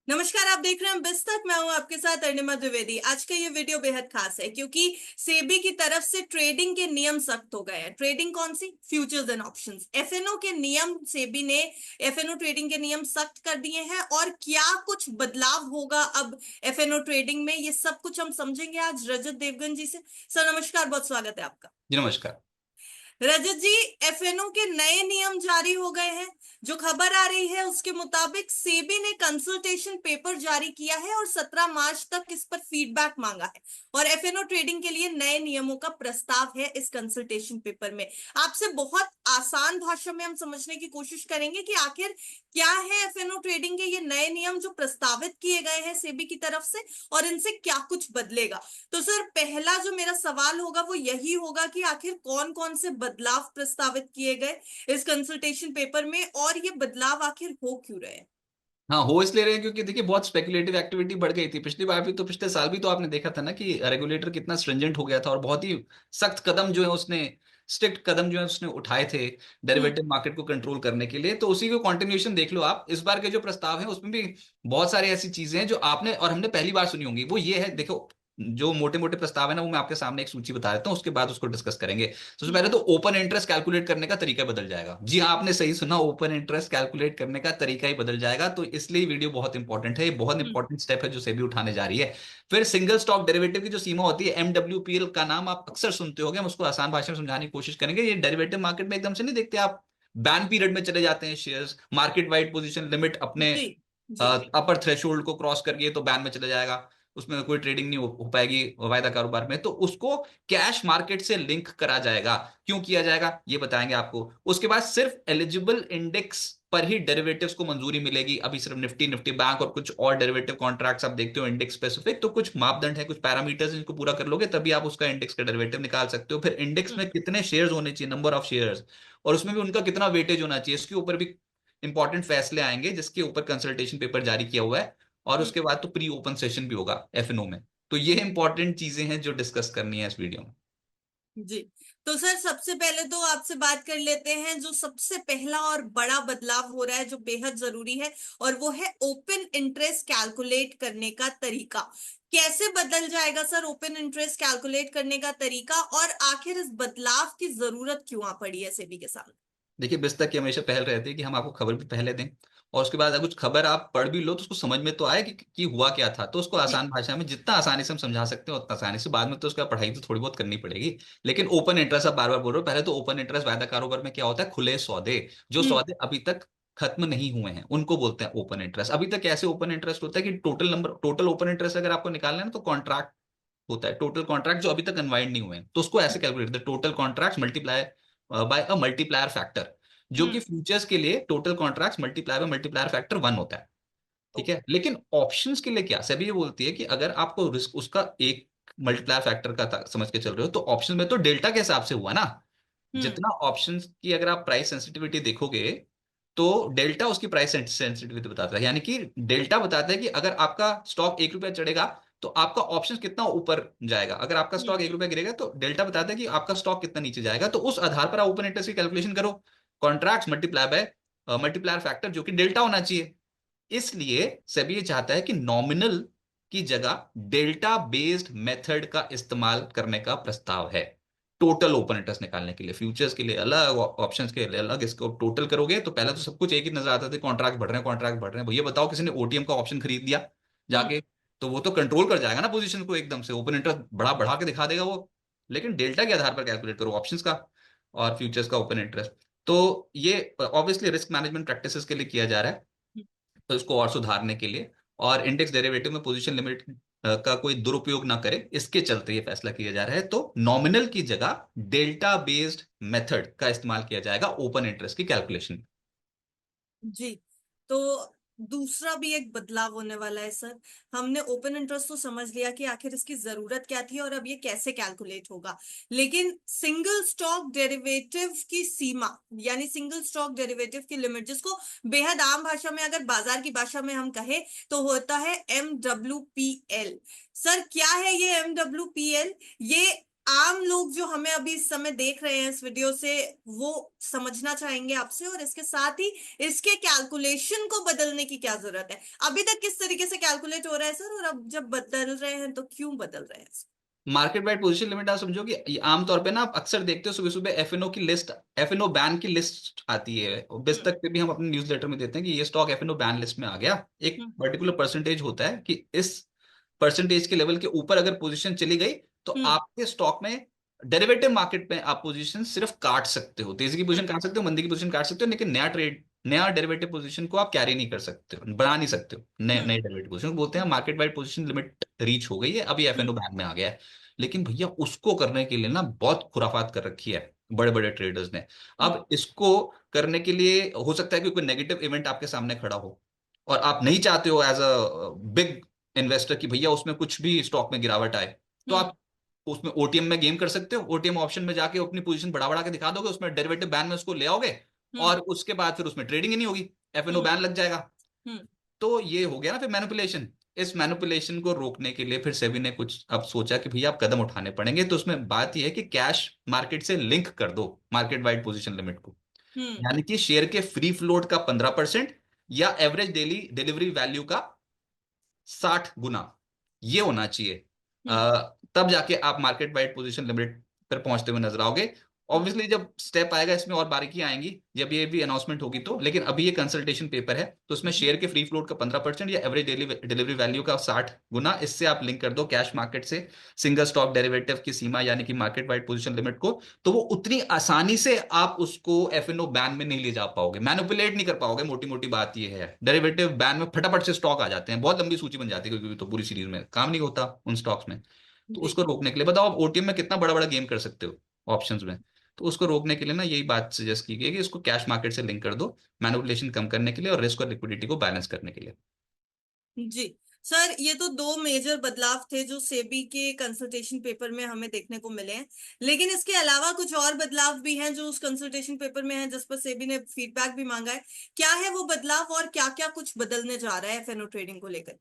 नमस्कार, आप देख रहे हैं बिस्तक। मैं हूं आपके साथ अरुणिमा द्विवेदी। आज का ये वीडियो बेहद खास है क्योंकि सेबी की तरफ से ट्रेडिंग के नियम सख्त हो गए हैं। ट्रेडिंग कौन सी? Futures and options. एफएनओ के नियम, सेबी ने एफएनओ ट्रेडिंग के नियम सख्त कर दिए हैं। और क्या कुछ बदलाव होगा अब एफएनओ ट्रेडिंग में, ये सब कुछ हम समझेंगे आज रजत देवगन जी से। सर नमस्कार, बहुत स्वागत है आपका। जी नमस्कार। रजत जी, एफएनओ के नए नियम जारी हो गए हैं। जो खबर आ रही है उसके मुताबिक सेबी ने कंसल्टेशन पेपर जारी किया है और 17 मार्च तक इस पर फीडबैक मांगा है। और एफएनओ ट्रेडिंग के लिए नए नियमों का प्रस्ताव है इस कंसल्टेशन पेपर में। आपसे बहुत आसान भाषा में हम समझने की कोशिश करेंगे कि आखिर क्या है एफएनओ ट्रेडिंग के ये नए नियम जो प्रस्तावित किए गए हैं सेबी की तरफ से, और इनसे क्या कुछ बदलेगा। तो सर, पहला जो मेरा सवाल होगा वो यही होगा कि आखिर कौन कौन से बदलाव प्रस्तावित किए गए इस कंसल्टेशन पेपर में, और ये बदलाव आखिर हो क्यों रहे हैं। हाँ, हो इसलिए रहे हैं क्योंकि देखिए बहुत स्पेकुलेटिव एक्टिविटी बढ़ गई थी पिछली बार भी। तो पिछले साल भी तो आपने देखा था ना कि रेगुलेटर कितना स्ट्रिंजेंट हो गया था और बहुत ही सख्त कदम जो है उसने स्ट्रिक्ट कदम जो है उसने उठाए थे हम्म। डेरिवेटिव मार्केट को कंट्रोल करने के लिए। तो उसी को कंटिन्यूएशन देख लो आप। इस बार के जो प्रस्ताव है उसमें भी बहुत सारी ऐसी चीजें हैं जो आपने और हमने पहली बार सुनी होंगी। वो ये है, देखो, जो मोटे मोटे प्रस्ताव है ना वो मैं आपके सामने एक सूची बता देता हूँ, उसके बाद उसको डिस्कस करेंगे। सबसे हम्म। पहले तो ओपन इंटरेस्ट कैलकुलेट करने का तरीका बदल जाएगा। जी हाँ, आपने सही सुना, ओपन इंटरेस्ट कैलकुलेट करने का तरीका ही बदल जाएगा। तो इसलिए वीडियो बहुत इंपॉर्टेंट है, ये बहुत हम्म। इंपॉर्टेंट स्टेप है जो सेबी उठाने जा रही है। फिर सिंगल स्टॉक डेरिवेटिव की जो सीमा होती है, एमडब्ल्यूपीएल का नाम आप अक्सर सुनते होंगे, हम उसको आसान भाषा में समझाने की कोशिश करेंगे। ये डेरिवेटिव मार्केट में एकदम से नहीं देखते आप, बैन पीरियड में चले जाते हैं shares, market wide position limit अपने जी। जी। अपर थ्रेशोल्ड को क्रॉस करके तो बैन में चला जाएगा, उसमें कोई ट्रेडिंग नहीं हो पाएगी वायदा कारोबार में। तो उसको कैश मार्केट से लिंक करा जाएगा। क्यों किया जाएगा ये बताएंगे आपको। उसके बाद सिर्फ एलिजिबल इंडेक्स पर ही डेरिवेटिव्स को मंजूरी मिलेगी। अभी सिर्फ निफ्टी, निफ्टी बैंक और कुछ और डेरिवेटिव कॉन्ट्रैक्ट्स आप देखते हो इंडेक्स स्पेसिफिक, तो कुछ मापदंड है, कुछ पैरामीटर्स हैं जिनको पूरा कर लोगे तभी आप उसका इंडेक्स का डेरिवेटिव निकाल सकते हो। फिर इंडेक्स हम्म। में कितने शेयर्स होने चाहिए, नंबर ऑफ शेयर्स, और उसमें भी उनका कितना वेटेज होना चाहिए, इसके ऊपर भी इंपॉर्टेंट फैसले आएंगे, जिसके ऊपर कंसल्टेशन पेपर जारी किया हुआ है। और हम्म। उसके बाद तो प्री ओपन सेशन भी होगा एफएनओ में। तो ये इंपॉर्टेंट चीजें हैं जो डिस्कस करनी है इस वीडियो में। जी। तो सर, सबसे पहले तो आपसे बात कर लेते हैं जो सबसे पहला और बड़ा बदलाव हो रहा है जो बेहद जरूरी है, और वो है ओपन इंटरेस्ट कैलकुलेट करने का तरीका। कैसे बदल जाएगा सर ओपन इंटरेस्ट कैलकुलेट करने का तरीका, और आखिर इस बदलाव की जरूरत क्यों आ पड़ी है सेबी के सामने। देखिए, बिस्तर की हमेशा पहल रहती है कि हम आपको खबर भी पहले दें, और उसके बाद अगर कुछ खबर आप पढ़ भी लो तो उसको समझ में तो आए कि हुआ क्या था। तो उसको जी। आसान भाषा में जितना आसानी से हम समझा सकते हैं उतना आसानी से। बाद में तो उसका पढ़ाई तो थोड़ी बहुत करनी पड़ेगी। लेकिन ओपन इंटरेस्ट आप बार बार बोल रहे हो। पहले तो ओपन इंटरेस्ट वायदा कारोबार में क्या होता है, खुले सौदे, जो हम्म। सौदे अभी तक खत्म नहीं हुए हैं उनको बोलते हैं ओपन इंटरेस्ट। अभी तक ऐसे ओपन इंटरेस्ट होता है कि टोटल ओपन इंटरेस्ट अगर आपको निकालना है ना तो कॉन्ट्रैक्ट होता है, टोटल कॉन्ट्रैक्ट जो अभी तक अनवाइंड नहीं हुए हैं, तो उसको ऐसे कैलकुलेट करते हैं, total contract multiply by a multiplier factor, जो कि हम्म। फ्यूचर्स के लिए total contracts multiply by multiplier factor 1 होता है। ठीक ओके। है, लेकिन ऑप्शंस के लिए क्या, सभी ये बोलती है कि अगर आपको रिस्क उसका एक मल्टीप्लायर फैक्टर का समझ के चल रहे हो तो ऑप्शन में तो डेल्टा के हिसाब से हुआ ना। हम्म। जितना ऑप्शंस की अगर आप प्राइस सेंसिटिविटी देखोगे तो डेल्टा उसकी प्राइस सेंसिटिविटी बताता है। यानी कि डेल्टा बताता है कि अगर आपका स्टॉक 1 रुपया चढ़ेगा तो आपका ऑप्शन कितना ऊपर जाएगा, अगर आपका हम्म। स्टॉक 1 रुपया गिरेगा तो डेल्टा बताता है कि आपका स्टॉक कितना नीचे जाएगा। तो उस आधार पर आप ओपन इंटरेस्ट की कैलकुलेशन करो, contract multiply by multiplier factor जो कि डेल्टा होना चाहिए। इसलिए सेबी ये चाहता है कि नॉमिनल की जगह डेल्टा बेस्ड मेथड का इस्तेमाल करने का प्रस्ताव है टोटल ओपन इंटरेस्ट निकालने के लिए। फ्यूचर्स के लिए अलग, ऑप्शंस के लिए अलग, इसको टोटल करोगे तो पहले तो सब कुछ एक ही नजर आता था, कॉन्ट्रैक्ट बढ़ रहे हैं, कॉन्ट्रैक्ट बढ़ रहे हैं। भैया बताओ, किसी ने ओटीएम का ऑप्शन खरीद लिया हम्म। जाके, तो वो तो कंट्रोल कर जाएगा ना पोजीशन को, एकदम से ओपन इंटरेस्ट बढ़ा बढ़ा के दिखा देगा वो। लेकिन डेल्टा के आधार पर कैलकुलेट करो ऑप्शंस का और फ्यूचर्स का ओपन इंटरेस्ट। तो ये ऑब्वियसली रिस्क मैनेजमेंट प्रैक्टिसेस के लिए किया जा रहा है, तो इसको और सुधारने के लिए, और इंडेक्स डेरिवेटिव में पोजीशन लिमिट का कोई दुरुपयोग ना करे, इसके चलते ये फैसला किया जा रहा है। तो नॉमिनल की जगह डेल्टा बेस्ड मेथड का इस्तेमाल किया जाएगा ओपन इंटरेस्ट की कैलकुलेशन में। जी। तो दूसरा भी एक बदलाव होने वाला है सर। हमने ओपन इंटरेस्ट तो समझ लिया कि आखिर इसकी जरूरत क्या थी और अब ये कैसे कैलकुलेट होगा। लेकिन सिंगल स्टॉक डेरिवेटिव की सीमा, यानी सिंगल स्टॉक डेरिवेटिव की लिमिट, जिसको बेहद आम भाषा में, अगर बाजार की भाषा में हम कहें, तो होता है MWPL। सर, क्या है ये MWPL? ये आम लोग जो हमें अभी इस समय देख रहे हैं इस वीडियो से, वो समझना चाहेंगे आपसे, और इसके साथ ही इसके कैलकुलेशन को बदलने की क्या जरूरत है? अभी तक किस तरीके से कैलकुलेट हो रहा है सर, और अब जब बदल रहे हैं तो क्यों बदल रहे हैं? मार्केट वाइड पोजीशन लिमिट आप समझो कि ये आमतौर पे ना आप अक्सर देखते हो सुबह सुबह एफएनओ की लिस्ट, एफएनओ बैन की लिस्ट आती है, और बिस हम्म। तक पे भी हम अपने न्यूज़लेटर में देते हैं कि ये स्टॉक एफएनओ बैन लिस्ट में आ गया। एक हम्म। पर्टिकुलर परसेंटेज होता है कि इस परसेंटेज के लेवल के ऊपर अगर पोजीशन चली गई तो हम्म। आपके स्टॉक में डेरिवेटिव मार्केट में आप पोजीशन सिर्फ काट सकते हो, तेजी की पोजीशन हम्म। काट सकते हो, मंदी की पोजीशन काट सकते हो, लेकिन नया डेरिवेटिव पोजीशन को आप कैरी नहीं कर सकते हो, बना नहीं सकते हो। नए हम्म। नए डेरिवेटिव पोजीशन बोलते हैं हम्म। Market wide position limit reach हो गई है, अभी एफएनओ हम्म। बैन में आ गया है। लेकिन भैया उसको करने के लिए ना बहुत खुराफात कर रखी है बड़े बड़े ट्रेडर्स ने। हम्म। अब इसको करने के लिए हो सकता है कि कोई नेगेटिव इवेंट आपके सामने खड़ा हो और आप नहीं चाहते हो एज अ बिग इन्वेस्टर कि भैया उसमें कुछ भी स्टॉक में गिरावट आए, तो हम्म। आप उसमें ओटीएम में गेम कर सकते हो। ओटीएम ऑप्शन में जाके अपनी पोजीशन बढ़ा बढ़ा के दिखा दोगे, उसमें डेरिवेटिव बैन में उसको ले आओगे हम्म। और उसके बाद फिर उसमें ट्रेडिंग ही नहीं होगी, एफएनओ हम्म। बैन लग जाएगा। हम्म। तो ये हो गया ना फिर मैनिपुलेशन। इस मैनिपुलेशन को रोकने के लिए फिर सेबी ने कुछ अब सोचा कि भैया आप कदम उठाने पड़ेंगे, तो उसमें बात यह है कि कैश मार्केट से लिंक कर दो मार्केट वाइड पोजीशन लिमिट को। हम्म। यानी कि शेयर के फ्री फ्लोट का 15% या एवरेज डेली डिलीवरी वैल्यू का 60 गुना ये होना चाहिए। हम्म। तब जाके आप मार्केट वाइड पोजीशन लिमिट पर पहुंचते हुए नजर आओगे। हम्म। ऑब्वियसली जब स्टेप आएगा इसमें और बारीकी आएंगी जब ये भी अनाउंसमेंट होगी तो, लेकिन अभी ये कंसल्टेशन पेपर है, तो उसमें शेयर के फ्री फ्लोट का 15% या एवरेज डेली डिलीवरी वैल्यू का 60 गुना, इससे आप लिंक कर दो कैश मार्केट से सिंगल स्टॉक डेरिवेटिव की सीमा यानी कि मार्केट वाइड पोजीशन लिमिट को। तो वो उतनी आसानी से आप उसको एफएनओ बैन में नहीं ले जा पाओगे, मैनिपुलेट नहीं कर पाओगे। मोटी मोटी बात ये है, डेरिवेटिव बैन में फटाफट से स्टॉक आ जाते हैं, बहुत लंबी सूची बन जाती है क्योंकि तो पूरी सीरीज में काम नहीं होता उन स्टॉक्स में। तो जी। उसको रोकने के लिए बताओ आप ओटीएम में कितना बड़ा बड़ा गेम कर सकते हो ऑप्शंस में। तो उसको रोकने के लिए ना यही बात सजेस्ट की गई कि इसको कैश मार्केट से लिंक कर दो, मैनिपुलेशन कम करने के लिए और रिस्क और लिक्विडिटी को बैलेंस करने के लिए। जी सर, ये तो दो मेजर बदलाव थे जो सेबी के कंसल्टेशन पेपर में हमें देखने को मिले हैं। लेकिन इसके अलावा कुछ और बदलाव भी हैं जो उस कंसल्टेशन पेपर में है, जिस पर सेबी ने फीडबैक भी मांगा है। क्या है वो बदलाव, और क्या क्या कुछ बदलने जा रहा है एफएनओ ट्रेडिंग को लेकर?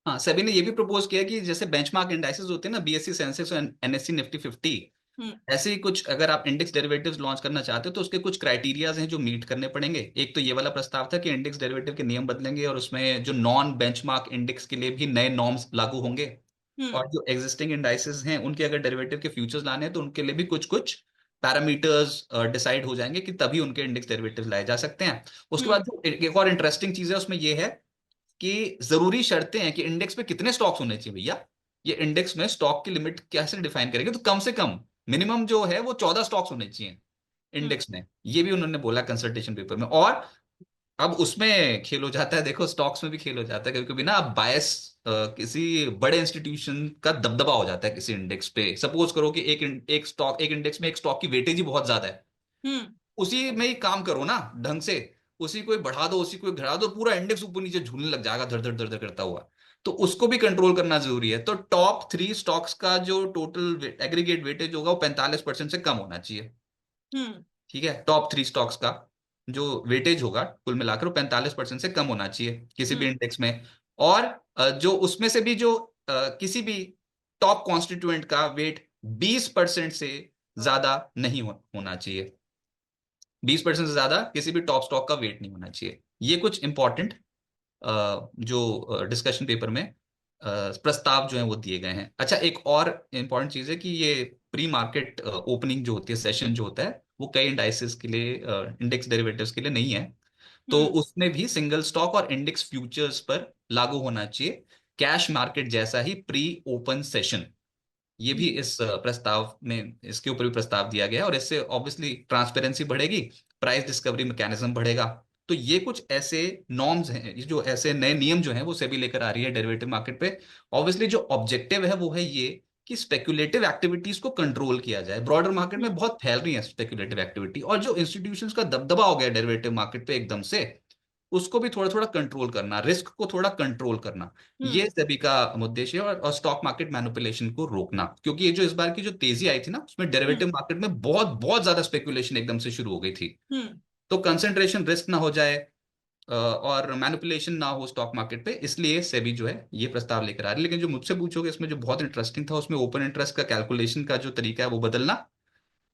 हाँ, सेबी ने ये भी प्रपोज किया कि जैसे बेंचमार्क इंडाइसेस होते हैं ना, बीएससी सेंसेक्स और एनएससी निफ्टी 50, हम्म। ऐसे ही कुछ अगर आप इंडेक्स डेरिवेटिव्स लॉन्च करना चाहते हो तो उसके कुछ क्राइटेरियाज हैं जो मीट करने पड़ेंगे। एक तो ये वाला प्रस्ताव था कि इंडेक्स डेरिवेटिव के नियम बदलेंगे और उसमें जो नॉन बेंचमार्क इंडेक्स के लिए भी नए नॉर्म्स लागू होंगे, हम्म। और जो एग्जिस्टिंग इंडाइसेस हैं उनके अगर डेरिवेटिव के फ्यूचर्स लाने हैं तो उनके लिए भी कुछ कुछ पैरामीटर्स डिसाइड हो जाएंगे कि तभी उनके इंडेक्स डेरिवेटिव लाए जा सकते हैं। उसके बाद हम्म। जो एक और इंटरेस्टिंग चीज है उसमें ये है कि जरूरी शर्तें हैं कि इंडेक्स पे कितने स्टॉक्स होने चाहिए भैया। ये इंडेक्स में स्टॉक की लिमिट कैसे डिफाइन करेंगे, तो कम से कम मिनिमम जो है वो 14 स्टॉक्स होने चाहिए हम्म। इंडेक्स में, ये भी उन्होंने बोला कंसल्टेशन पेपर में। और अब उसमें खेल हो जाता है, देखो स्टॉक्स में भी खेल हो जाता है कभी कभी ना, आप बायस किसी बड़े इंस्टीट्यूशन का दबदबा हो जाता है किसी इंडेक्स पे। सपोज करो कि एक स्टॉक, एक इंडेक्स में एक स्टॉक की वेटेज ही बहुत ज्यादा है, हम्म। उसी में ही काम करो ना ढंग से, उसी को ही बढ़ा दो उसी को ही घटा दो, पूरा इंडेक्स ऊपर नीचे झूलने लग जाएगा धड़ धड़ धड़ धड़ करता हुआ। तो उसको भी कंट्रोल करना जरूरी है। तो टॉप 3 स्टॉक्स का जो टोटल एग्रीगेट वेटेज होगा वो 45% से कम होना चाहिए। हम्म। ठीक है, टॉप 3 स्टॉक्स का जो वेटेज होगा कुल मिलाकर वो 45% से कम होना चाहिए किसी भी हम्म। इंडेक्स में। और जो उसमें से भी जो किसी भी टॉप कॉन्स्टिट्यूएंट का वेट 20% से ज्यादा नहीं होना चाहिए। 20% से ज्यादा किसी भी टॉप स्टॉक का वेट नहीं होना चाहिए। ये कुछ इंपॉर्टेंट जो डिस्कशन पेपर में प्रस्ताव जो है वो दिए गए हैं। अच्छा, एक और इंपॉर्टेंट चीज है कि ये प्री मार्केट ओपनिंग जो होती है, सेशन जो होता है, वो कई इंडाइसेस के लिए, इंडेक्स डेरिवेटिव्स के लिए नहीं है। तो हम्म। उसमें भी सिंगल स्टॉक और इंडेक्स फ्यूचर्स पर लागू होना चाहिए कैश मार्केट जैसा ही प्री ओपन सेशन। ये भी जी। इस प्रस्ताव में, इसके ऊपर भी प्रस्ताव दिया गया है, और इससे ऑब्वियसली ट्रांसपेरेंसी बढ़ेगी, प्राइस डिस्कवरी मैकेनिज्म बढ़ेगा। तो ये कुछ ऐसे नॉर्म्स हैं, ये जो ऐसे नए नियम जो हैं वो सेबी लेकर आ रही है डेरिवेटिव मार्केट पे। ऑब्वियसली जो ऑब्जेक्टिव है वो है ये कि स्पेक्युलेटिव एक्टिविटीज को कंट्रोल किया जाए। ब्रॉडर मार्केट में हम्म। बहुत फैल रही है स्पेक्युलेटिव एक्टिविटी, और जो इंस्टीट्यूशंस का दबदबा हो गया डेरिवेटिव मार्केट पे एकदम से, उसको भी थोड़ा थोड़ा कंट्रोल करना, रिस्क को थोड़ा कंट्रोल करना, हम्म। ये सभी का उद्देश्य है। और स्टॉक मार्केट मैनिपुलेशन को रोकना, क्योंकि ये जो इस बार की जो तेजी आई थी ना उसमें हम्म। डेरिवेटिव मार्केट में बहुत बहुत ज्यादा स्पेकुलेशन एकदम से शुरू हो गई थी। हम्म। तो कंसंट्रेशन रिस्क ना हो जाए, और मैनिपुलेशन ना हो स्टॉक मार्केट पे, इसलिए सेबी जो है ये प्रस्ताव लेकर आ रही है। लेकिन जो मुझसे पूछोगे इसमें जो बहुत इंटरेस्टिंग था, उसमें ओपन इंटरेस्ट का कैलकुलेशन का जो तरीका है वो बदलना,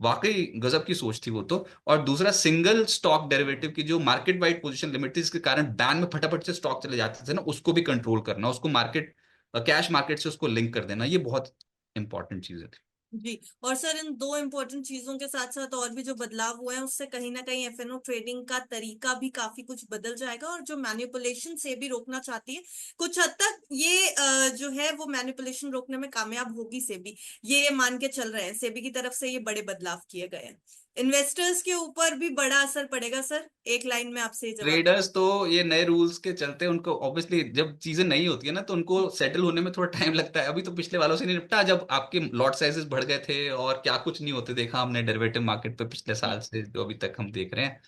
वाकई गजब की सोच थी वो तो। और दूसरा, सिंगल स्टॉक डेरिवेटिव की जो मार्केट वाइड पोजीशन लिमिट थी, जिसके कारण बैन में फटाफट से स्टॉक चले जाते थे ना, उसको भी कंट्रोल करना, उसको मार्केट कैश मार्केट से उसको लिंक कर देना, ये बहुत इंपॉर्टेंट चीजें थी। जी। और सर, इन दो इम्पोर्टेंट चीजों के साथ साथ और भी जो बदलाव हुए हैं उससे कहीं ना कहीं एफएनओ ट्रेडिंग का तरीका भी काफी कुछ बदल जाएगा, और जो मैनिपुलेशन से भी रोकना चाहती है कुछ हद तक ये जो है वो मैनिपुलेशन रोकने में कामयाब होगी सेबी, ये मान के चल रहे हैं। सेबी की तरफ से ये बड़े बदलाव किए गए हैं। इन्वेस्टर्स के ऊपर भी बड़ा असर पड़ेगा सर, एक लाइन में आपसे ये जवाब दे। ट्रेडर्स तो ये नए रूल्स के चलते उनको ऑब्वियसली जब चीजें नई होती है ना, तो उनको सेटल होने में थोड़ा टाइम लगता है। अभी तो पिछले वालों से नहीं निपटा, जब आपके लॉट साइजेस बढ़ गए थे और क्या कुछ नहीं होते देखा हमने डेरिवेटिव मार्केट पे पिछले हम्म। साल से जो अभी तक हम देख रहे हैं।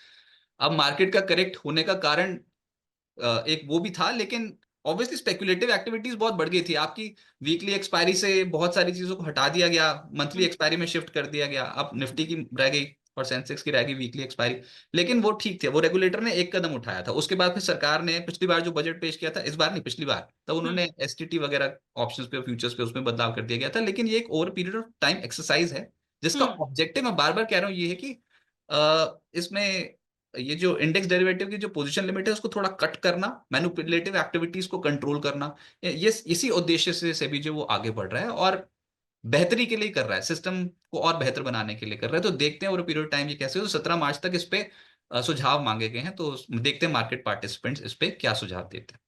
अब मार्केट का करेक्ट होने का कारण एक वो भी था, लेकिन ऑब्वियसली स्पेकुलेटिव एक्टिविटीज बहुत बढ़ गई थी आपकी। वीकली एक्सपायरी से बहुत सारी चीजों को हटा दिया गया, मंथली हम्म। एक्सपायरी में शिफ्ट कर दिया गया। अब निफ्टी की रह गई और सेंसेक्स की रह गई वीकली एक्सपायरी। लेकिन वो ठीक थे, वो रेगुलेटर ने एक कदम उठाया था। उसके बाद फिर सरकार ने पिछली बार जो बजट पेश किया था, इस बार नहीं पिछली बार, तब हम्म। उन्होंने एसटीटी वगैरह ऑप्शंस पे, फ्यूचर्स पे, उसमें बदलाव कर दिया गया था। लेकिन ये एक over period of time exercise है, जिसका हम्म। ऑब्जेक्टिव मैं बार बार कह रहा हूँ ये है कि इसमें ये जो इंडेक्स डेरिवेटिव की जो पोजीशन लिमिट है उसको थोड़ा कट करना, मैनिपुलेटिव एक्टिविटीज को कंट्रोल करना, ये इसी उद्देश्य से सेबी जो वो आगे बढ़ रहा है, और बेहतरी के लिए कर रहा है, सिस्टम को और बेहतर बनाने के लिए कर रहा है। तो देखते हैं ओवर पीरियड टाइम ये कैसे हो। तो 17 मार्च तक इस पे सुझाव मांगे गए हैं, तो देखते हैं मार्केट पार्टिसिपेंट्स इस पे क्या सुझाव देते हैं।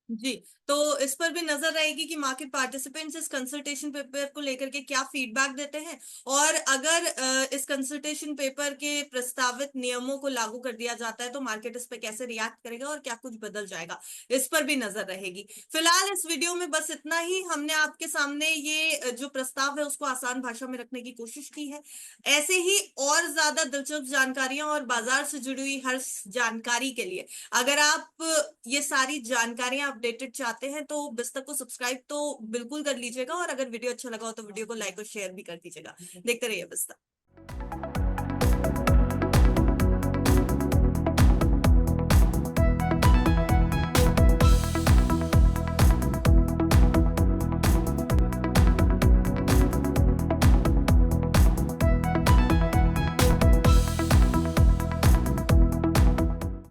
जी। तो इस पर भी नजर रहेगी कि मार्केट पार्टिसिपेंट्स इस कंसल्टेशन पेपर को लेकर के क्या फीडबैक देते हैं, और अगर इस कंसल्टेशन पेपर के प्रस्तावित नियमों को लागू कर दिया जाता है तो मार्केट इस पर कैसे रिएक्ट करेगा और क्या कुछ बदल जाएगा, इस पर भी नजर रहेगी। फिलहाल इस वीडियो में बस इतना ही। हमने आपके सामने ये जो प्रस्ताव है उसको आसान भाषा में रखने की कोशिश की है। ऐसे ही और ज्यादा दिलचस्प जानकारियां और बाजार से जुड़ी हुई हर जानकारी के लिए, अगर आप ये सारी जानकारियां अपडेटेड चाहते हैं तो बिस्तक को सब्सक्राइब तो बिल्कुल कर लीजिएगा, और अगर वीडियो अच्छा लगा हो तो वीडियो को लाइक और शेयर भी कर दीजिएगा। देखते रहिए बिस्तक।